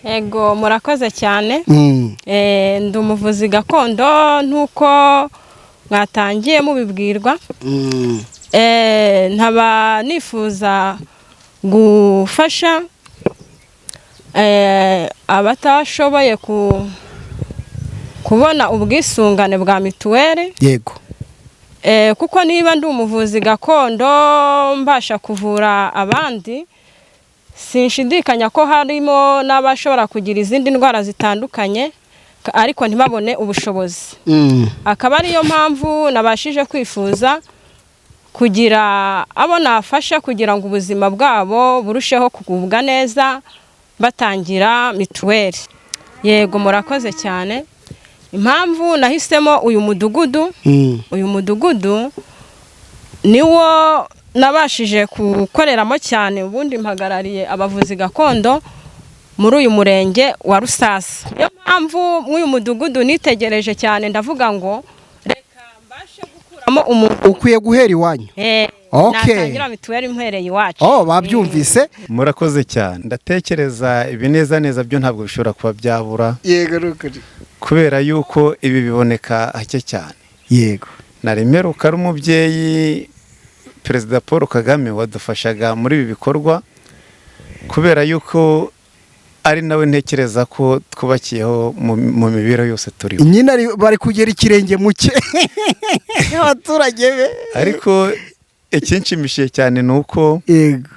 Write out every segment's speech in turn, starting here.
Ego murakoze cyane. Ndi umuvuzi gakondo ntuko mwatangiye mubibwirwa. Ntaba nifuza gufasha abatashoboye kubona ubwisungane bwa mituweli. Yego. Kuko niba ndi umuvuzi gakondo mbasha kuvura abandi, sinshidikanya ko harimo n'abashobora kugira izindi ndwara zitandukanye ariko ntibabone ubushobozi. Akaba ariyo mpamvu nabashije kwifuza kugira abo nafasha kugira ngo ubuzima bwabo burusheho kugubwa neza batangira mituweli. Yego murakoze cyane. Impamvu nahisemo uyu mudugudu niwo nabashije gukoreramo cyane, ubundi mpagarariye abavuzi gakondo muri uyu murenge wa Rusasa. Niyo mpamvu mw'uyu mudugudu nitegereje cyane ndavuga ngo reka mbashe gukuramo umuntu ukwiye guhera iwanyu. Natangira mituweli mpereye iwacu. Babyumvise. Murakoze cyane. Ndatekereza ibi neza byo ntabwo bishobora kuba byabura. Yego rukuri. Kubera yuko ibi biboneka hake cyane. Yego. Naremeruka ari umubyeyi Perezida Paul Kagame wadufashaga muri ibi bikorwa, kubera yuko ari nawe ntekereza ko twubakiyeho mu mibiro yose turiho. Nyina bari kugera ikirenge muke abaturage be. Ariko ikinshimishije cyane nuko yego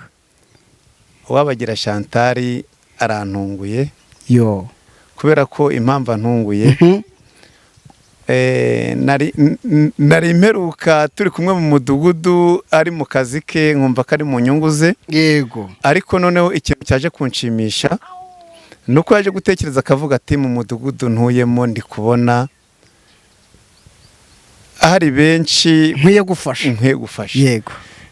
Uwabagira Chantal arantunguye. Yo. Kubera ko impamvu antunguye nari imperuka turi kumwe mu mudugudu ari mu kazi ke, nkumva ko ari mu nyungu ze. Yego. Ariko noneho ikintu cyaje kunshimisha nuko yaje gutekereza akavuga ati mu mudugudu ntuyemo ndi kubona hari benshi nkwiye gufasha. Yego.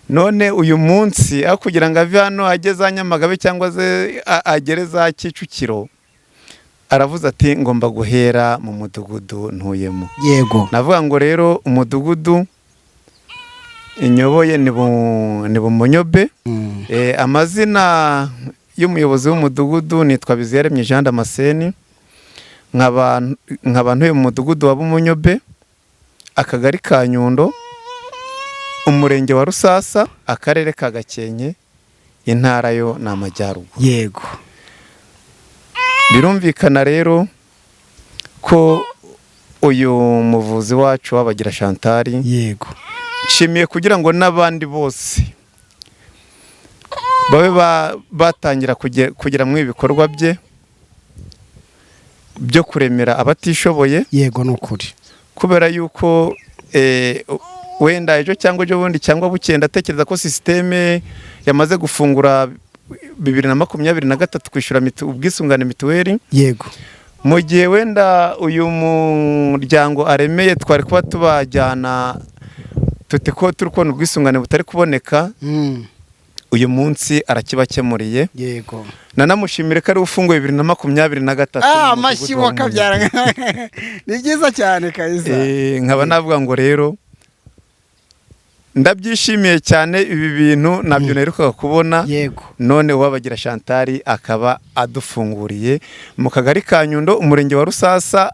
None uyu munsi aho kugira ngo ave hano ageze Nyamagabe cyangwa se agere za Kicukiro, aravuze ati ngomba guhera mu mudugudu ntuyemo. Yego. Navuga ngo rero umudugudu inyoboye ni Bumunyobe. Amazina y'umuyobozi w'umudugudu nitwa Biziyaremye Jean Damascene. nkaba ntuye mu mudugudu wa Bumunyobe, akagari ka Nyundo, umurenge wa Rusasa, akarere ka Gakenke, intara yo ni Amajyaruguru. Yego. Birumvikana rero ko uyu muvuzi wacu Uwabagira Chantal, yego, nshimiye kugira ngo n'abandi bose babe batangira kugira mu ibikorwa byo kuremera abatishoboye. Yego nukuri. Kubera yuko wenda ejo cyangwa ejo bundi cyangwa bukenda atekereza ko systeme yamaze gufungura 2023 kwishura ubwisungane mituweli. Yego. Mu gihe wenda uyu muryango aremeye twari kuba tubajyana tute ko turi kubona ubwisungane butari kuboneka, uyu munsi arakibakemuriye. Yego. Nanamushimire ko ari ufunguye 2023. Amashiwa kabyara. Ni byiza cyane Kayiza. Nkaba navuga ngo rero ndabyishimiye cyane ibi bintu nabyo neruka kubona. Yego. None Uwabagira Chantal akaba adufunguriye mu kagari ka Nyundo, umurenge wa Rusasa,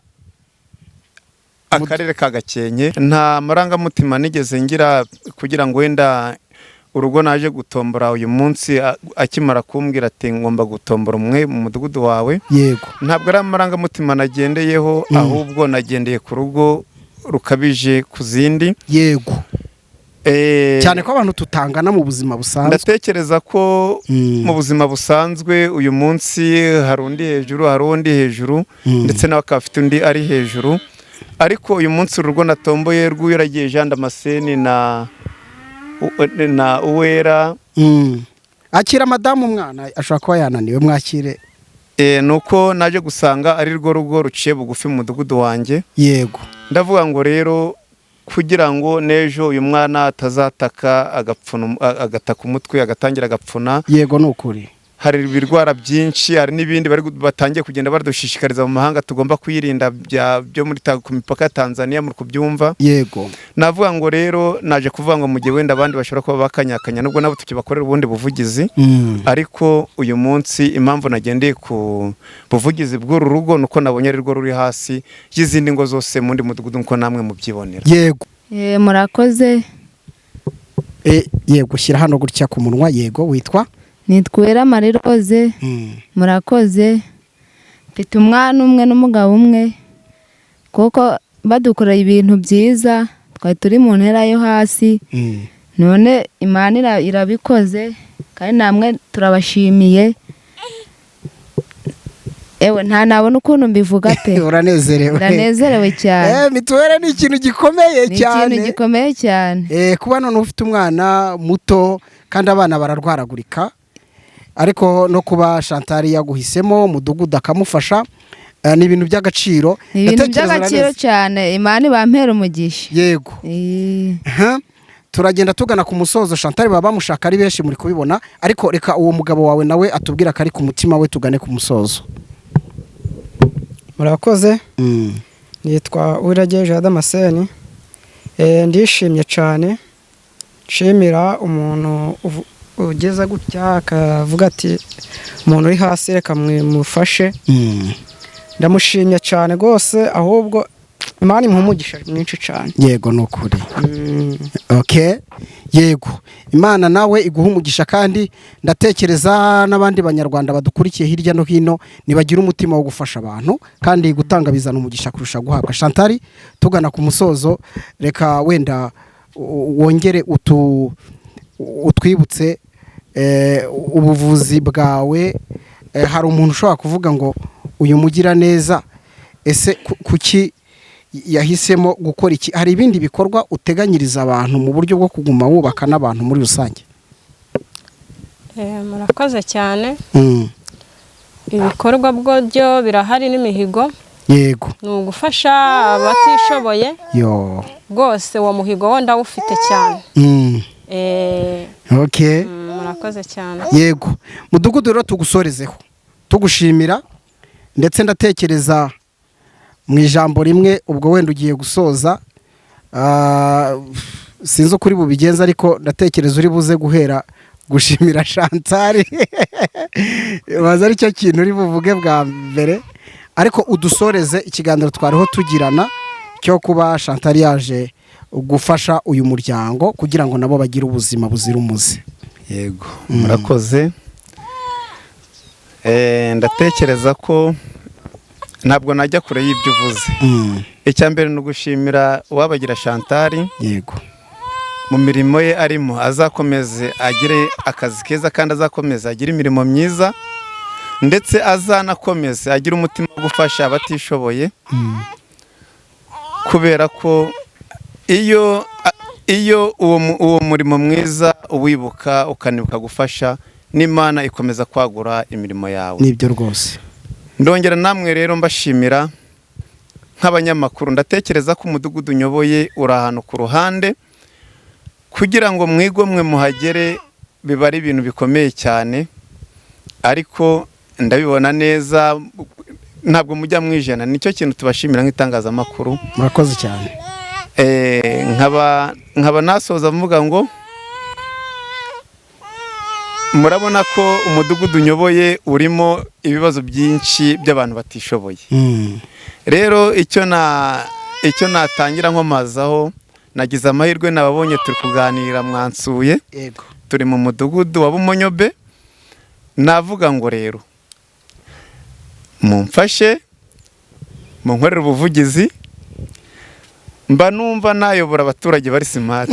akarere ka Gakenke. Nta marangamutima nigeze ngira kugira ngo wenda urugo naje gutombora uyu munsi akimara kumbwira ati ngomba gutombora umwe mu mudugudu wawe. Yego. Ntabwo ari amarangamutima nagendeyeho, ahubwo nagendeye ku rugo rukabije ku zindi. Yego. Cyane ko abantu tutangana mu buzima busanzwe. Ndatekereza ko mu buzima busanzwe uyu munsi hari undi hejuru, hari undi hejuru, ndetse nawe akafite undi ari hejuru. Ariko uyu munsi urugo natomboye rw'Uwiragiye Jean Damascene na Uwera. Akira madamu umwana ashobora kuba yananiwe, mwakire. Nuko naje gusanga ari rwo rugo ruciye bugufi mu mudugudu wanjye. Yego. Ndavuga ngo rero kugira ngo nejo uyu mwana atazataka agataka umutwe agatangira agapfuna. Yego nukuri. hari ibirwara byinshi, hari n'ibindi batangiye kugenda badushishikariza mu mahanga tugomba kwirinda byo muri ku mipaka ya Tanzania muri kubyumva. Yego. Navuga ngo rero naje kuvuga ngo mu gihe wenda abandi bashobora kuba bakanyakanya nubwo nabo tukibakorera ubundi buvugizi, ariko uyu munsi impamvu nagendeye ku buvugizi bw'uru rugo nuko nabonye ari rwo ruri hasi y'izindi ngo zose mu ndi mudugudu nko namwe mubyibonera. Yego. Murakoze. Yego, shyira hano gutya ku munwa. Yego, witwa? Nitwera Marie Rose. Murakoze. Mfite umwana umwe n'umugabo umwe, kuko badukoreye ibintu byiza, twari turi mu ntera yo hasi, none Imana irabikoze kandi namwe turabashimiye. Ewe nta nabona ukuntu mbivuga pe. Uranezerewe? Ndanezerewe cyane. Mituweli ni ikintu gikomeye cyane. Ni ikintu gikomeye cyane. Kuba none ufite umwana muto kandi abana bararwaragurika, ariko no kuba Chantal yaguhisemo umudugudu akamufasha, ni ibintu by'agaciro. Ni ibintu by'agaciro cyane. Imana ibampera umugisha. Yego. Turagenda tugana ku musozo. Chantal baba bamushaka ari benshi muri kubibona, ariko reka uwo mugabo wawe nawe atubwira ko ari ku mutima we, tugane ku musozo. Murakoze. Nitwa Uwiragiye Jean Damascene. Ndishimye cyane, nshimira umuntu ugeza gutya akavuga ati umuntu uri hasi reka mufashe. Ndamushimye cyane rwose, ahubwo Imana imuha umugisha mwinshi cyane. Yego, nukuri. Okay. Yego, Imana nawe iguha umugisha, kandi ndatekereza n'abandi banyarwanda badukurikiye hirya no hino nibagira umutima wo gufasha abantu, kandi gutanga bizana umugisha kurusha guhabwa. Chantal, tugana ku musozo, reka wenda wongere utwibutse ubuvuzi bwawe. Hari umuntu ushobora kuvuga ngo uyu mugira neza, ese kuki yahisemo gukora iki? Hari ibindi bikorwa uteganyiriza abantu mu buryo bwo kuguma wubaka n'abantu muri rusange? Murakoze cyane. Ibikorwa byo birahari n'imihigo. Yego. Ni ugufasha abatishoboye. Rwose uwo muhigo wenda ufite cyane. Okay. Murakoze cyane. Yego, mudugudu rero tugusorezeho tugushimira, ndetse ndatekereza mu ijambo rimwe, ubwo wenda ugiye gusoza, sinzi ukuri bubigenza, ariko ndatekereza uri buze guhera gushimira Chantal. Baza ari cyo kintu uri buvuge bwa mbere, ariko udusoreze ikiganiro twariho tugirana cyo kuba Chantal yaje gufasha uyu muryango kugira ngo nabo bagire ubuzima buzira umuze. Yego, murakoze. Ndatekereza ko ntabwo najya kure y'ibyo uvuze. Icya mbere ni ugushimira uwabagira Chantal. Yego. Mu mirimo ye arimo azakomeze agire akazi keza, kandi azakomeze agire imirimo myiza, ndetse azanakomeze agire umutima wo gufasha abatishoboye, kubera ko iyo uwo murimo mwiza uwibuka ukanibuka gufasha, n'Imana ikomeza kwagura imirimo yawe. Nibyo rwose. Ndongera namwe rero mbashimira nk'abanyamakuru. Ndatekereza ko umudugudu unyoboye uri ahantu ku ruhande, kugira ngo mwigomwe muhagere biba ari ibintu bikomeye cyane, ariko ndabibona neza, ntabwo mujya mwijana. Nicyo kintu tubashimira nk'itangazamakuru. Murakoze cyane. nkaba nasoza mvuga ngo murabona ko umudugudu unyoboye urimo ibibazo byinshi by'abantu batishoboye. Rero icyo natangira nkomazaho, nagize amahirwe nababonye turi kuganira mwansuye. Yego. Turi mu mudugudu wa Bumonyobe. Navuga ngo rero mumfashe munkorere ubuvugizi, mba numva nayobora abaturage bari smart.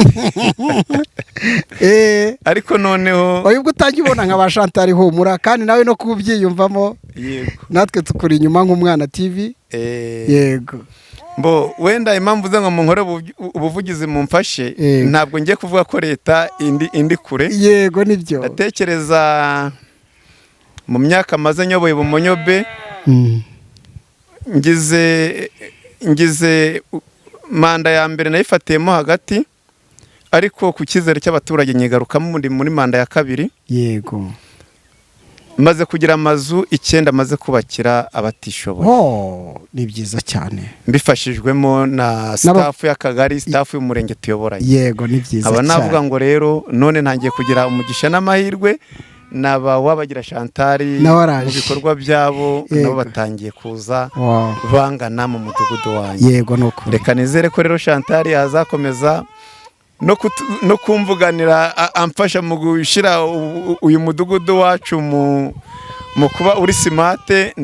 Ariko noneho ubwo utangibona nka ba Chantal humura, kandi nawe no kubyiyumvamo. Yego. Natwe tukuri inyuma nk'Umwana TV. Yego. Mbo wenda impamvu ze ngo munkore ubuvugizi mumfashe, ntabwo ngiye kuvuga ko leta indi kure. Yego, nibyo. Ndatekereza mu myaka maze nyoboye Bumonyobe, ngize manda ya mbere nayifatiyemo hagati, ariko ku cyizere cy'abaturage nyigarukamo muri manda ya kabiri. Yego. maze kugira amazu 9 maze kubakira abatishoboye. Ni byiza cyane, mbifashijwemo na staff y'akagari, staff y'umurenge tuyobora. Yego, ni byiza cyane. Aba navuga ngo rero none ntangiye kugira umugisha n'amahirwe naba wabagira Chantal mu bikorwa byabo nabo batangiye kuza bangana mu mudugudu wanyu. Yego, nuko reka nizere ko rero Chantal azakomeza no kumvuganira amfasha mu gushira uyu mudugudu wacu mu kuba uri simate.